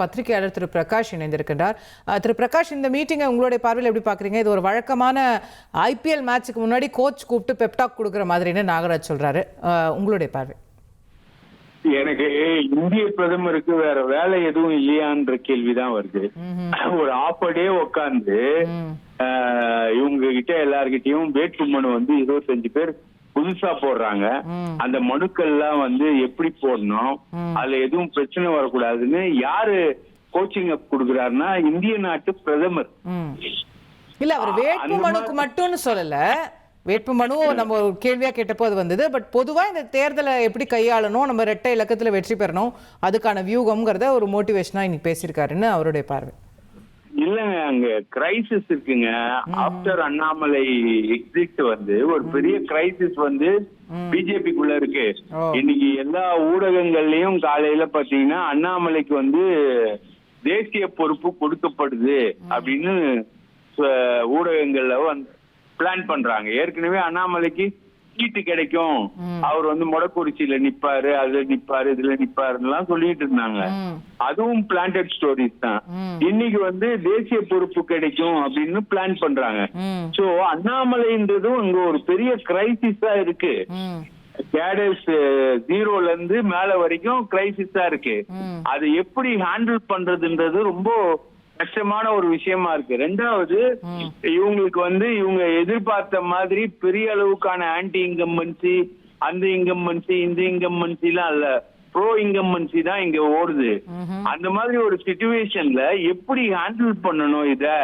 பத்திரிகையாளர் திரு பிரகாஷ் இணைந்திருக்கின்றார். திரு பிரகாஷ், இந்த மீட்டிங்கை உங்களுடைய பார்வையில் எப்படி பார்க்குறீங்க? இது ஒரு வழக்கமான ஐபிஎல் மேட்சுக்கு முன்னாடி கோச் கூப்பிட்டு பெப்டாக் கொடுக்குற மாதிரின்னு நாகராஜ் சொல்றாரு. உங்களுடைய பார்வை? எனக்கு இந்திய பிரதமருக்கு வேற வேலை எதுவும் இல்லையான்ற கேள்விதான் வருது. ஒரு ஆஃப் டே உட்காந்து இவங்க கிட்ட எல்லார்கிட்டயும் வேட்புமனு 25 பேர் புதுசா போடுறாங்க. அந்த மனுக்கள் எல்லாம் எப்படி போடணும், அதுல எதுவும் பிரச்சனை வரக்கூடாதுன்னு யாரு கோச்சிங் அப் கொடுக்கிறாருன்னா இந்திய நாட்டு பிரதமர். இல்ல, அவர் வேட்புமனுக்கு மட்டும்னு சொல்லல. வேட்புமனு நம்ம ஒரு கேள்வியா கேட்டப்போ அது வந்தது. பட் பொதுவா இந்த தேர்தலை எப்படி கையாளணும், நம்ம இரட்டை இலக்கத்துல வெற்றி பெறணும், அதுக்கான வியூகம்ங்கிறத ஒரு மோட்டிவேஷனா இன்னைக்கு பேசியிருக்காருன்னு அவருடைய பார்வை. இல்லங்க, அங்க கிரைசிஸ் இருக்குங்க. ஆப்டர் அண்ணாமலை எக்ஸிட் ஒரு பெரிய கிரைசிஸ் பிஜேபிக்குள்ள இருக்கு. இன்னைக்கு எல்லா ஊடகங்கள்லயும் காலையில பாத்தீங்கன்னா அண்ணாமலைக்கு தேசிய பொறுப்பு கொடுக்கப்படுது அப்படின்னு ஊடகங்கள்ல பிளான் பண்றாங்க. ஏற்கனவே அண்ணாமலைக்கு சீட்டு கிடைக்கும், அவர் மொடக்குறிச்சியில நிப்பாரு, அதுல நிப்பாரு, இதுல நிப்பாருன்னு சொல்லிட்டு இருந்தாங்க. அதுவும் பிளான்டட் ஸ்டோரிஸ் தான். இன்னைக்கு தேசிய பொறுப்பு கிடைக்கும் அப்படின்னு பிளான் பண்றாங்க. சோ அண்ணாமலைன்றதும் அங்க ஒரு பெரிய கிரைசிஸா இருக்கு. கேடர்ஸ் 0ல இருந்து மேல வரைக்கும் கிரைசிஸா இருக்கு. அது எப்படி ஹேண்டில் பண்றதுன்றது ரொம்ப கஷ்டமான ஒரு விஷயமா இருக்கு. ரெண்டாவது, இவங்களுக்கு இவங்க எதிர்பார்த்த மாதிரி பெரிய அளவுக்கான ஆன்டி இன்கம்பன்சி, அந்த இன்கம்பன்சி, இந்த இன்கம்பன்சி எல்லாம் இல்ல, ப்ரோ இன்கம்பன்சி தான் இங்க ஓடுது. அந்த மாதிரி ஒரு சிச்சுவேஷன்ல எப்படி ஹேண்டில் பண்ணணும், இதை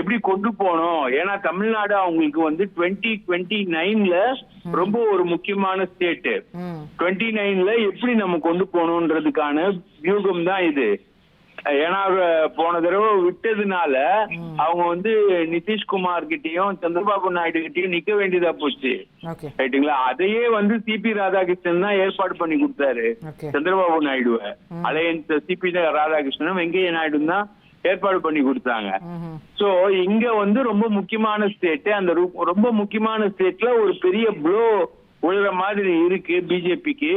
எப்படி கொண்டு போகணும்? ஏன்னா தமிழ்நாடு அவங்களுக்கு 2029ல ரொம்ப ஒரு முக்கியமான ஸ்டேட். 29ல எப்படி நம்ம கொண்டு போகணுன்றதுக்கான வியூகம் தான் இது. ஏன்னா போன தடவை விட்டதுனால அவங்க நிதிஷ்குமார் கிட்டயும் சந்திரபாபு நாயுடு கிட்டயும் நிக்க வேண்டியதா போச்சு. ரைட்டுங்களா? அதையே சிபி ராதாகிருஷ்ணன் தான் ஏற்பாடு பண்ணி கொடுத்தாரு. சந்திரபாபு நாயுடுவ அலையன்ஸ் சிபி ராதாகிருஷ்ணனும் வெங்கையா நாயுடு தான் ஏற்பாடு பண்ணி கொடுத்தாங்க. சோ இங்க ரொம்ப முக்கியமான ஸ்டேட். அந்த ரொம்ப முக்கியமான ஸ்டேட்ல ஒரு பெரிய ப்ளோ உள்ள மாதிரி இருக்கு பிஜேபிக்கு.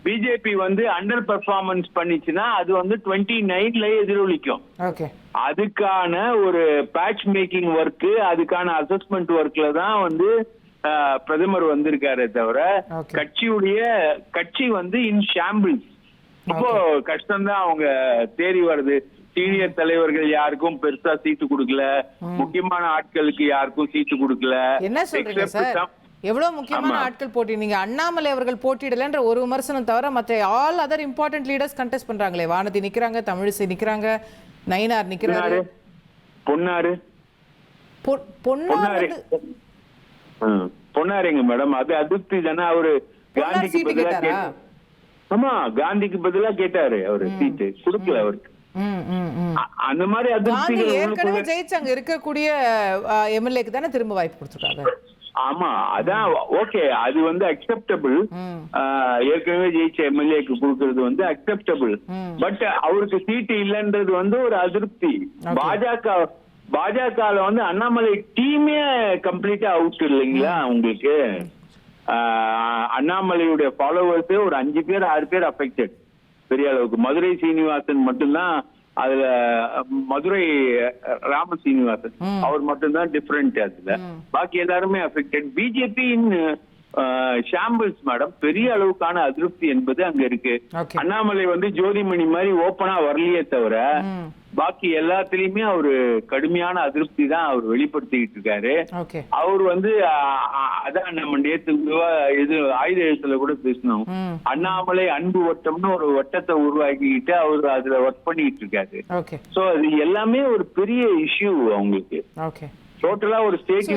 பிஜேபி அண்டர் பெர்ஃபார்மன்ஸ் பண்ணிச்சுன்னா அது 29ல எதிரொலிக்கும். அதுக்கான ஒரு பேட்ச் மேக்கிங் ஒர்க், அதுக்கான அசஸ்மெண்ட் ஒர்க்ல தான் பிரதமர் வந்திருக்காரே தவிர கட்சி இன் ஷாம்பிள்ஸ். இப்போ கஷ்டம்தான் அவங்க தேறி வருது. சீனியர் தலைவர்கள் யாருக்கும் பெருசா சீட்டு கொடுக்கல, முக்கியமான ஆட்களுக்கு யாருக்கும் சீட்டு கொடுக்கல. என்ன சொல்றீங்க சார்? எவ்வளவு முக்கியமான ஆட்கள் போட்டிருந்தீங்க. அண்ணாமலை அவர்கள் போட்டியிடலன்ற ஒரு விமர்சனம் தவிர மற்ற all other important leaders contest பண்றாங்களே. வானதி நிக்கிறாங்க, தமிழிசை நிக்கிறாங்க, நயினார் நிக்கிறாரு, பொன்னாருங்க மேடம். அது அதிருப்தி தானே. அவரு காந்திக்கு பதிலா காந்திக்கு பதிலா கேட்டாரு, அவரு சீட்டு கொடுக்கல அவருக்கு. அந்த மாதிரி அதிருப்தி ஏற்கனவே ஜெயிச்சாங்க இருக்கக்கூடிய எம்எல்ஏக்கு தானே திரும்ப வாய்ப்பு கொடுத்துருக்காங்க. ஆமா, அதான் ஓகே. அது அக்செப்டபிள். ஏற்கனவே ஜெயிச்ச எம்எல்ஏக்கு கொடுக்கறது அக்செப்டபிள். பட் அவருக்கு சீட்டு இல்லைன்றது ஒரு அதிருப்தி. பாஜக அண்ணாமலை டீமே கம்ப்ளீட்டா அவுட் இல்லைங்களா உங்களுக்கு? அண்ணாமலையுடைய ஃபாலோவர்ஸே ஒரு 5 பேர் 6 பேர் அஃபெக்டட் பெரிய அளவுக்கு. மதுரை சீனிவாசன் மட்டும்தான் அதுல, மதுரை ராம சீனிவாசன் அவர் மட்டும்தான் டிஃபரெண்ட். அதுல பாக்கி எல்லாருமே அஃபெக்டட். BJP shambles madam. பெரிய அளவுக்கான அதிருப்தி என்பது அங்க இருக்கு. அண்ணாமலை ஜோதிமணி மாதிரி ஓப்பனா வரலையே தவிர பாக்கி எல்லாத்திலயுமே அவரு கடுமையான அதிருப்தி தான் அவர் வெளிப்படுத்திக்கிட்டு இருக்காரு. அவர் அதான் நம்ம நேற்று இது ஆயுத எழுத்துல கூட பேசணும். அண்ணாமலை அன்பு வட்டம்னு ஒரு வட்டத்தை உருவாக்கிக்கிட்டு அவர் அதுல ஒர்க் பண்ணிட்டு இருக்காரு. சோ அது எல்லாமே ஒரு பெரிய இஷ்யூ அவங்களுக்கு. டோட்டலா ஒரு ஸ்டேட்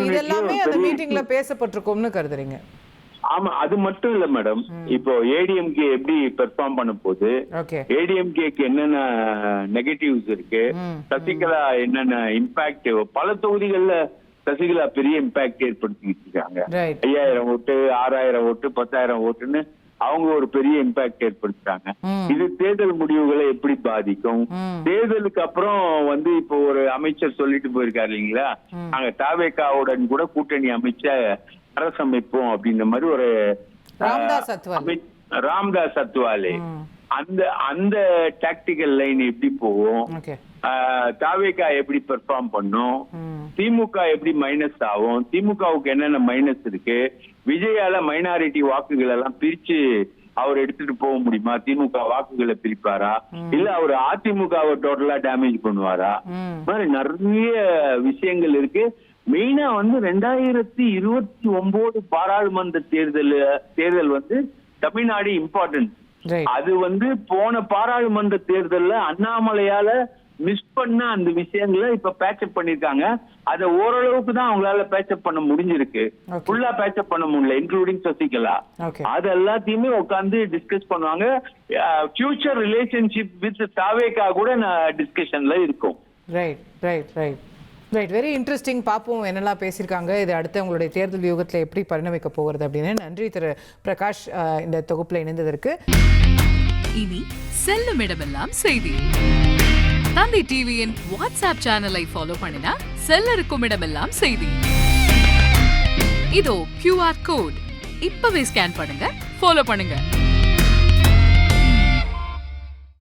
மீட்டிங்ல பேசப்பட்டிருக்கும்னு கருதுறீங்க? ஆமா, அது மட்டும் இல்ல மேடம். இப்போ ஏடிஎம்கே எப்படி பெர்ஃபார்ம் பண்ண போகுது, ஏடிஎம்கேக்கு என்னென்ன நெகட்டிவ்ஸ் இருக்கு, சசிகலா என்னென்ன இம்பாக்ட், பல தொகுதிகள்ல சசிகலா பெரிய இம்பாக்ட் ஏற்படுத்திட்டு இருக்காங்க. 5000 ஓட்டு, 6000 ஓட்டு, 10,000 ஓட்டுன்னு அவங்க ஒரு பெரிய இம்பாக்ட் ஏற்படுத்துறாங்க. இது தேர்தல் முடிவுகளை எப்படி பாதிக்கும்? தேர்தலுக்கு அப்புறம் இப்போ ஒரு அமைச்சர் சொல்லிட்டு போயிருக்காரு இல்லைங்களா, நாங்க தாவேகாவுடன் கூட கூட்டணி அமைச்ச அரசமைப்போம் அப்படின்ற மாதிரி ஒரு ராம்தாஸ் அத்வாலே அந்த அந்த டாக்டிக்கல் லைன் எப்படி போகும், ஓகே தாவேகா எப்படி பெர்ஃபார்ம் பண்ணும், திமுக எப்படி மைனஸ் ஆகும், திமுகவுக்கு என்னென்ன மைனஸ் இருக்கு, விஜயால மைனாரிட்டி வாக்குகள் எல்லாம் பிரிச்சு அவர் எடுத்துட்டு போக முடியுமா, திமுக வாக்குகளை பிரிப்பாரா, இல்ல அவர் அதிமுகவை டோட்டலா டேமேஜ் பண்ணுவாரா, மாதிரி நிறைய விஷயங்கள் இருக்கு. மெயினா வந்து 2029 பாராளுமன்ற தேர்தல் வந்து தமிழ்நாடு இம்பார்ட்டன்ட். அது வந்து போன பாராளுமன்ற தேர்தல்ல அண்ணாமலையால மிஸ் பண்ண அந்த விஷயங்களை இப்ப பேச்சப் பண்ணிருக்காங்க. அத ஓரளவுக்கு தான் அவங்களால பேச்சப் பண்ண முடிஞ்சிருக்கு, ஃபுல்லா பேச்சப் பண்ண முடியல, இன்க்ளூடிங் சசிகலா. அது எல்லாத்தையுமே உட்கார்ந்து டிஸ்கஸ் பண்ணுவாங்க. ஃபியூச்சர் ரிலேஷன்ஷிப் வித் தாவேகா கூட டிஸ்கஷன்ல இருக்கும். Right right right right very interesting. பார்ப்போம் என்னெல்லாம் பேசியிருக்காங்க, இது அடுத்து உங்களுடைய தேர்தல் வியூகத்தில் எப்படி பரிணமிக்க போகிறது அப்படின்னு. நன்றி திரு பிரகாஷ் இந்த தொகுப்பில் இணைந்ததற்கு. இனி செல்லும் இடமெல்லாம் செய்தி. தந்தி டிவியின் வாட்ஸ்அப் சேனலை ஃபாலோ பண்ணினா செல்ல இருக்கும் இடமெல்லாம் செய்தி. இதோ QR கோட் இப்பவே ஸ்கேன் பண்ணுங்க, ஃபாலோ பண்ணுங்க.